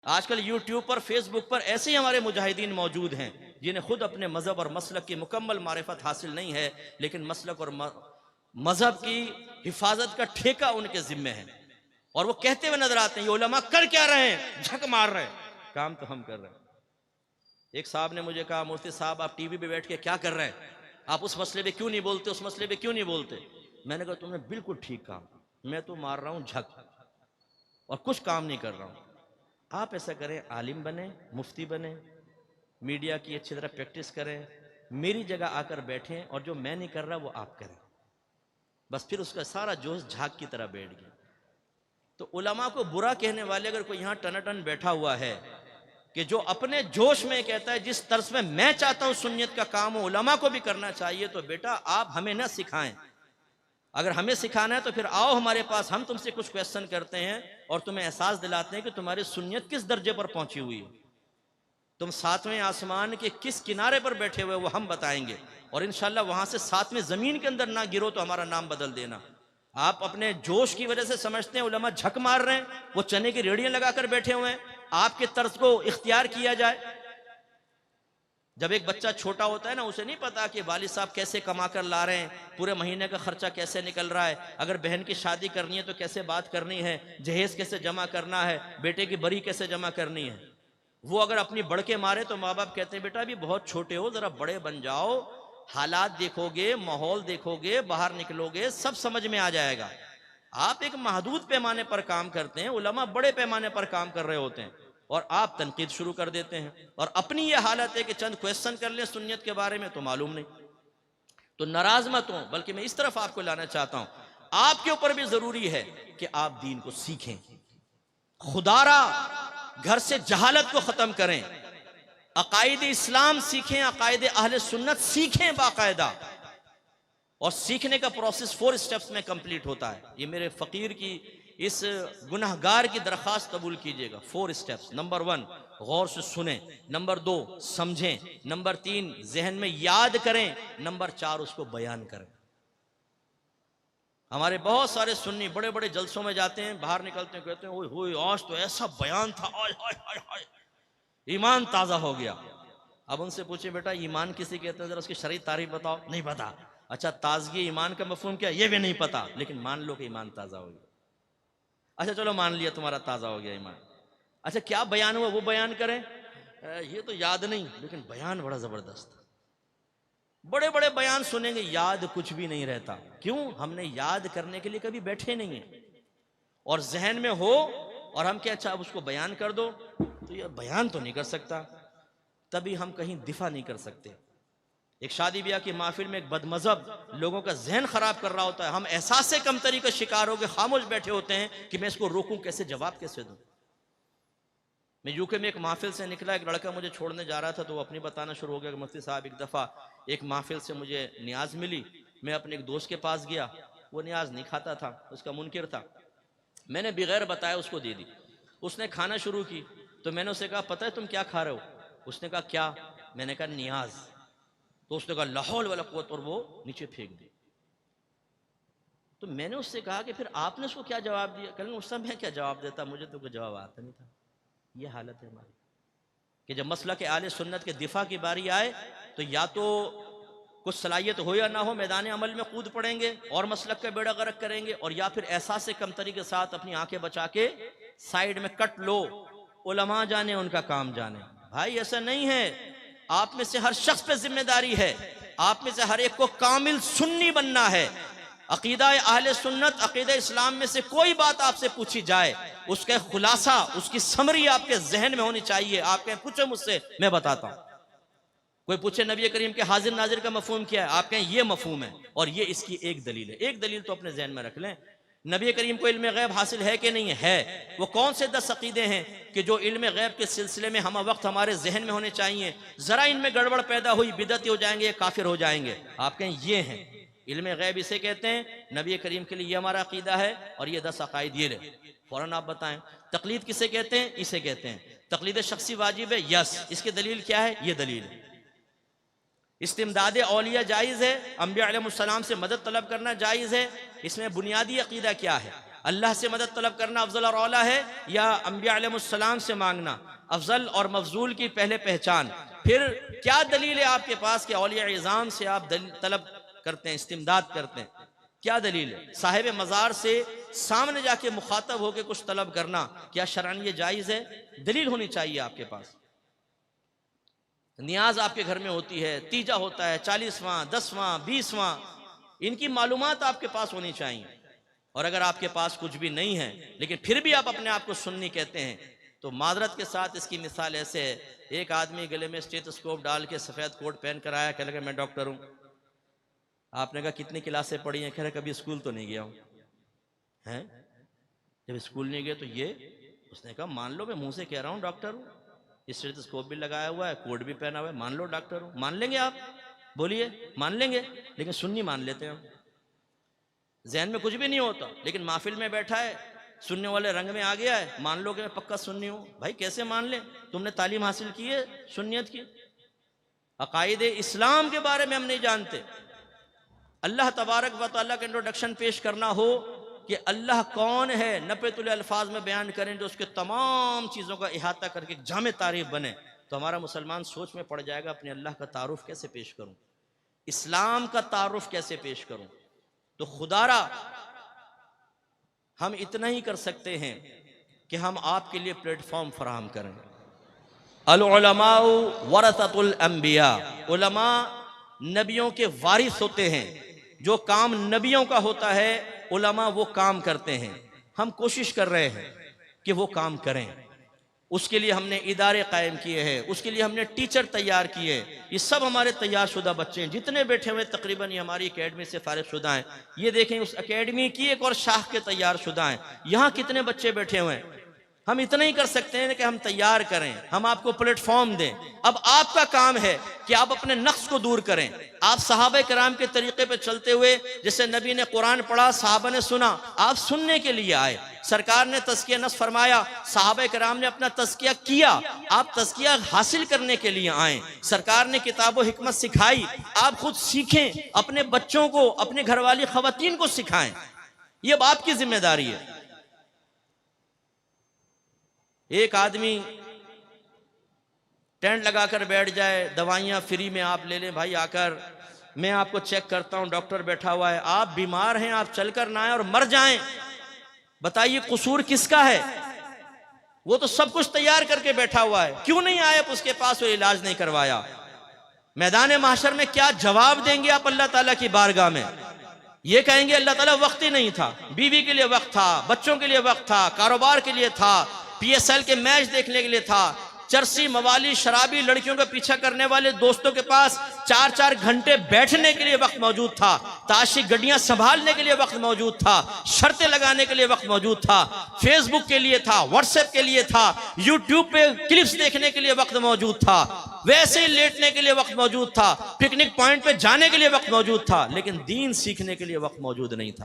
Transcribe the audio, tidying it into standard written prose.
آج کل یوٹیوب پر فیس بک پر ایسے ہی ہمارے مجاہدین موجود ہیں جنہیں خود اپنے مذہب اور مسلک کی مکمل معرفت حاصل نہیں ہے، لیکن مسلک اور مذہب کی حفاظت کا ٹھیکہ ان کے ذمہ ہے، اور وہ کہتے ہوئے نظر آتے ہیں یہ علماء کر کیا رہے ہیں، جھک مار رہے ہیں، کام تو ہم کر رہے ہیں۔ ایک صاحب نے مجھے کہا مفتی صاحب آپ ٹی وی پہ بیٹھ کے کیا کر رہے ہیں، آپ اس مسئلے پہ کیوں نہیں بولتے، اس مسئلے پہ کیوں نہیں بولتے؟ میں نے کہا تم نے بالکل ٹھیک کہا، میں تو مار رہا ہوں جھک اور کچھ کام نہیں کر رہا ہوں۔ آپ ایسا کریں، عالم بنیں، مفتی بنیں، میڈیا کی اچھی طرح پریکٹس کریں، میری جگہ آ کر بیٹھیں، اور جو میں نہیں کر رہا وہ آپ کریں، بس پھر اس کا سارا جوش جھاگ کی طرح بیٹھ گیا۔ تو علماء کو برا کہنے والے اگر کوئی یہاں ٹن ٹن بیٹھا ہوا ہے کہ جو اپنے جوش میں کہتا ہے جس طرز میں چاہتا ہوں سنیت کا کام ہو علماء کو بھی کرنا چاہیے، تو بیٹا آپ ہمیں نہ سکھائیں۔ اگر ہمیں سکھانا ہے تو پھر آؤ ہمارے پاس، ہم تم سے کچھ کویسچن کرتے ہیں اور تمہیں احساس دلاتے ہیں کہ تمہاری سنیت کس درجے پر پہنچی ہوئی ہے، تم ساتویں آسمان کے کس کنارے پر بیٹھے ہوئے وہ ہم بتائیں گے، اور انشاءاللہ وہاں سے ساتویں زمین کے اندر نہ گرو تو ہمارا نام بدل دینا۔ آپ اپنے جوش کی وجہ سے سمجھتے ہیں علماء جھک مار رہے ہیں، وہ چنے کی ریڑیاں لگا کر بیٹھے ہوئے ہیں، آپ کے طرز کو اختیار کیا جائے۔ جب ایک بچہ چھوٹا ہوتا ہے نا، اسے نہیں پتا کہ والد صاحب کیسے کما کر لا رہے ہیں، پورے مہینے کا خرچہ کیسے نکل رہا ہے، اگر بہن کی شادی کرنی ہے تو کیسے بات کرنی ہے، جہیز کیسے جمع کرنا ہے، بیٹے کی بری کیسے جمع کرنی ہے۔ وہ اگر اپنی بڑھ کے مارے تو ماں باپ کہتے ہیں بیٹا ابھی بہت چھوٹے ہو، ذرا بڑے بن جاؤ، حالات دیکھو گے، ماحول دیکھو گے، باہر نکلو گے، سب سمجھ میں آ جائے گا۔ آپ ایک محدود پیمانے پر کام کرتے ہیں، علماء بڑے پیمانے پر کام کر رہے ہوتے ہیں، اور آپ تنقید شروع کر دیتے ہیں، اور اپنی یہ حالت ہے کہ چند کویسچن کر لیں سنیت کے بارے میں تو معلوم نہیں۔ تو ناراض مت ہوں، بلکہ میں اس طرف آپ کو لانا چاہتا ہوں، آپ کے اوپر بھی ضروری ہے کہ آپ دین کو سیکھیں، خدا را گھر سے جہالت کو ختم کریں، عقائد اسلام سیکھیں، عقائد اہل سنت سیکھیں باقاعدہ، اور سیکھنے کا پروسیس 4 سٹیپس میں کمپلیٹ ہوتا ہے۔ یہ میرے فقیر کی اس گنہگار کی درخواست قبول کیجئے گا۔ 4 سٹیپس: نمبر 1 غور سے سنیں، نمبر 2 سمجھیں، نمبر 3 ذہن میں یاد کریں، نمبر 4 اس کو بیان کریں۔ ہمارے بہت سارے سنی بڑے بڑے جلسوں میں جاتے ہیں، باہر نکلتے ہیں کہتے ہیں اوئے ہوئے آج تو ایسا بیان تھا، آئے ہائے ہائے ہائے، ایمان تازہ ہو گیا۔ اب ان سے پوچھیں بیٹا ایمان کسی کہتے ہیں، ذرا اس کی شرعی تعریف بتاؤ، نہیں پتا۔ اچھا تازگی ایمان کا مفہوم کیا، یہ بھی نہیں پتا، لیکن مان لو کہ ایمان تازہ ہو گیا۔ اچھا چلو مان لیا تمہارا تازہ ہو گیا ایمان، اچھا کیا بیان ہوا وہ بیان کریں۔ یہ تو یاد نہیں، لیکن بیان بڑا زبردست۔ بڑے بڑے بیان سنیں گے، یاد کچھ بھی نہیں رہتا، کیوں؟ ہم نے یاد کرنے کے لیے کبھی بیٹھے نہیں ہیں، اور ذہن میں ہو اور ہم کہ اچھا اب اس کو بیان کر دو، تو یہ بیان تو نہیں کر سکتا، تبھی ہم کہیں دفاع نہیں کر سکتے۔ ایک شادی بیاہ کی محفل میں ایک بد مذہب لوگوں کا ذہن خراب کر رہا ہوتا ہے، ہم احساس کمتری کا شکار ہو کے خاموش بیٹھے ہوتے ہیں کہ میں اس کو روکوں کیسے، جواب کیسے دوں۔ میں یوکے میں ایک محفل سے نکلا، ایک لڑکا مجھے چھوڑنے جا رہا تھا تو وہ اپنی بتانا شروع ہو گیا کہ مفتی صاحب ایک دفعہ ایک محفل سے مجھے نیاز ملی، میں اپنے ایک دوست کے پاس گیا، وہ نیاز نہیں کھاتا تھا، اس کا منکر تھا، میں نے بغیر بتایا اس کو دے دی، اس نے کھانا شروع کی، تو میں نے اسے کہا پتہ ہے تم کیا کھا رہے ہو؟ اس نے کہا کیا؟ میں نے کہا نیاز۔ تو اس نے کہا لا حول ولا قوت، اور وہ نیچے پھینک دی۔ تو میں نے اس سے کہا کہ پھر آپ نے اس کو کیا جواب دیا؟ کہ اس سے میں کیا جواب دیتا، مجھے تو کوئی جواب آتا نہیں تھا۔ یہ حالت ہے ہماری کہ جب مسلک اہل سنت کے دفاع کی باری آئے تو یا تو کچھ صلاحیت ہو یا نہ ہو میدان عمل میں کود پڑیں گے اور مسلک کا بیڑا غرق کریں گے، اور یا پھر احساس کمتری کے ساتھ اپنی آنکھیں بچا کے سائیڈ میں کٹ لو، علماء جانے ان کا کام جانے۔ بھائی ایسا نہیں ہے، آپ میں سے ہر شخص پہ ذمہ داری ہے، آپ میں سے ہر ایک کو کامل سنی بننا ہے۔ عقیدہ اہل سنت، عقیدہ اسلام میں سے کوئی بات آپ سے پوچھی جائے، اس کا خلاصہ، اس کی سمری آپ کے ذہن میں ہونی چاہیے۔ آپ کہیں پوچھو مجھ سے، میں بتاتا ہوں۔ کوئی پوچھے نبی کریم کے حاضر ناظر کا مفہوم کیا ہے، آپ کہیں یہ مفہوم ہے اور یہ اس کی ایک دلیل ہے۔ ایک دلیل تو اپنے ذہن میں رکھ لیں، نبی کریم کو علم غیب حاصل ہے کہ نہیں ہے؟ وہ کون سے 10 عقیدے ہیں کہ جو علم غیب کے سلسلے میں ہم وقت ہمارے ذہن میں ہونے چاہیے؟ ذرا ان میں گڑبڑ پیدا ہوئی بدعتی ہو جائیں گے، کافر ہو جائیں گے۔ آپ کہیں یہ ہیں علم غیب، اسے کہتے ہیں، نبی کریم کے لیے یہ ہمارا عقیدہ ہے اور یہ 10 عقائد یہ لے، فوراً آپ بتائیں۔ تقلید کسے کہتے ہیں؟ اسے کہتے ہیں تقلید شخصی واجب ہے، یس، اس کی دلیل کیا ہے؟ یہ دلیل ہے۔ استمداد اولیاء جائز ہے، انبیاء علیہ السلام سے مدد طلب کرنا جائز ہے، اس میں بنیادی عقیدہ کیا ہے؟ اللہ سے مدد طلب کرنا افضل اور اولا ہے یا انبیاء علیہ السلام سے مانگنا؟ افضل اور مفضول کی پہلے پہچان. پھر کیا دلیل ہے آپ کے پاس کہ اولیاء اعظام سے آپ طلب کرتے ہیں، استمداد کرتے ہیں؟ کیا دلیل ہے؟ صاحب مزار سے سامنے جا کے مخاطب ہو کے کچھ طلب کرنا کیا شرعاً یہ جائز ہے؟ دلیل ہونی چاہیے آپ کے پاس. نیاز آپ کے گھر میں ہوتی ہے، تیجا ہوتا ہے، 40واں 10واں 20واں، ان کی معلومات آپ کے پاس ہونی چاہیے. اور اگر آپ کے پاس کچھ بھی نہیں ہے لیکن پھر بھی آپ اپنے آپ کو سنی کہتے ہیں تو معذرت کے ساتھ اس کی مثال ایسے ہے، ایک آدمی گلے میں اسٹیتھوسکوپ ڈال کے سفید کوٹ پہن کر آیا، کہنے لگا میں ڈاکٹر ہوں. آپ نے کہا کتنی کلاسیں پڑھی ہیں؟ کہہ رہے کبھی اسکول تو نہیں گیا ہوں. ہیں جب اسکول نہیں گئے تو یہ؟ اس نے کہا مان لو میں منہ سے کہہ رہا ہوں ڈاکٹر ہوں، اسٹیتھوسکوپ بھی لگایا ہوا ہے، کوٹ بھی پہنا ہوا ہے، مان لو ڈاکٹر ہوں. مان لیں گے آپ؟ بولیے مان لیں گے؟ لیکن سنی مان لیتے ہیں ہم. ذہن میں کچھ بھی نہیں ہوتا لیکن محفل میں بیٹھا ہے، سننے والے رنگ میں آ گیا ہے، مان لو کہ میں پکا سنی ہوں. بھائی کیسے مان لے؟ تم نے تعلیم حاصل کی ہے سنیت کی؟ عقائد اسلام کے بارے میں ہم نہیں جانتے. اللہ تبارک و تعالیٰ کا انٹروڈکشن پیش کرنا ہو کہ اللہ کون ہے، نپے تلے الفاظ میں بیان کریں جو اس کے تمام چیزوں کا احاطہ کر کے ایک جامع تعریف بنے، تو ہمارا مسلمان سوچ میں پڑ جائے گا اپنے اللہ کا تعارف کیسے پیش کروں، اسلام کا تعارف کیسے پیش کروں. تو خدا را ہم اتنا ہی کر سکتے ہیں کہ ہم آپ کے لیے پلیٹ فارم فراہم کریں. العلماء ورثۃ الانبیاء، علماء نبیوں کے وارث ہوتے ہیں. جو کام نبیوں کا ہوتا ہے علماء وہ کام کرتے ہیں. ہم کوشش کر رہے ہیں کہ وہ کام کریں. اس کے لیے ہم نے ادارے قائم کیے ہیں، اس کے لیے ہم نے ٹیچر تیار کیے. یہ سب ہمارے تیار شدہ بچے ہیں جتنے بیٹھے ہوئے تقریباً یہ ہماری اکیڈمی سے فارغ شدہ ہیں. یہ دیکھیں اس اکیڈمی کی ایک اور شاخ کے تیار شدہ ہیں. یہاں کتنے بچے بیٹھے ہوئے ہیں. ہم اتنا ہی کر سکتے ہیں کہ ہم تیار کریں، ہم آپ کو پلیٹ فارم دیں. اب آپ کا کام ہے کہ آپ اپنے نقص کو دور کریں. آپ صحابہ کرام کے طریقے پہ چلتے ہوئے، جیسے نبی نے قرآن پڑھا صحابہ نے سنا، آپ سننے کے لیے آئے. سرکار نے تزکیہ نفس فرمایا، صحابہ کرام نے اپنا تزکیہ کیا، آپ تزکیہ حاصل کرنے کے لیے آئیں. سرکار نے کتاب و حکمت سکھائی، آپ خود سیکھیں، اپنے بچوں کو، اپنے گھر والی خواتین کو سکھائیں. یہ اب آپ کی ذمہ داری ہے. ایک آدمی ٹینٹ لگا کر بیٹھ جائے، دوائیاں فری میں آپ لے لیں، بھائی آ کر میں آپ کو چیک کرتا ہوں، ڈاکٹر بیٹھا ہوا ہے، آپ بیمار ہیں، آپ چل کر نہ آئیں اور مر جائیں. بتائیے قصور کس کا ہے؟ وہ تو سب کچھ تیار کر کے بیٹھا ہوا ہے، کیوں نہیں آئے اس کے پاس، وہ علاج نہیں کروایا؟ میدان محشر میں کیا جواب دیں گے آپ اللہ تعالیٰ کی بارگاہ میں؟ یہ کہیں گے اللہ تعالیٰ وقت ہی نہیں تھا، بیوی کے لیے وقت تھا، بچوں کے لیے وقت تھا، کاروبار کے لیے تھا، PSL کے میچ دیکھنے کے لیے تھا، چرسی موالی شرابی لڑکیوں کا پیچھا کرنے والے دوستوں کے پاس 4-4 گھنٹے بیٹھنے کے لیے وقت موجود تھا، تاشی گڈیاں سنبھالنے کے لیے وقت موجود تھا، شرطیں لگانے کے لیے وقت موجود تھا، فیس بک کے لیے تھا، واٹس ایپ کے لیے تھا، یوٹیوب پہ کلپس دیکھنے کے لیے وقت موجود تھا، ویسے ہی لیٹنے کے لیے وقت موجود تھا، پکنک پوائنٹ پہ جانے کے لیے وقت موجود تھا، لیکن دین سیکھنے کے لیے وقت موجود نہیں تھا.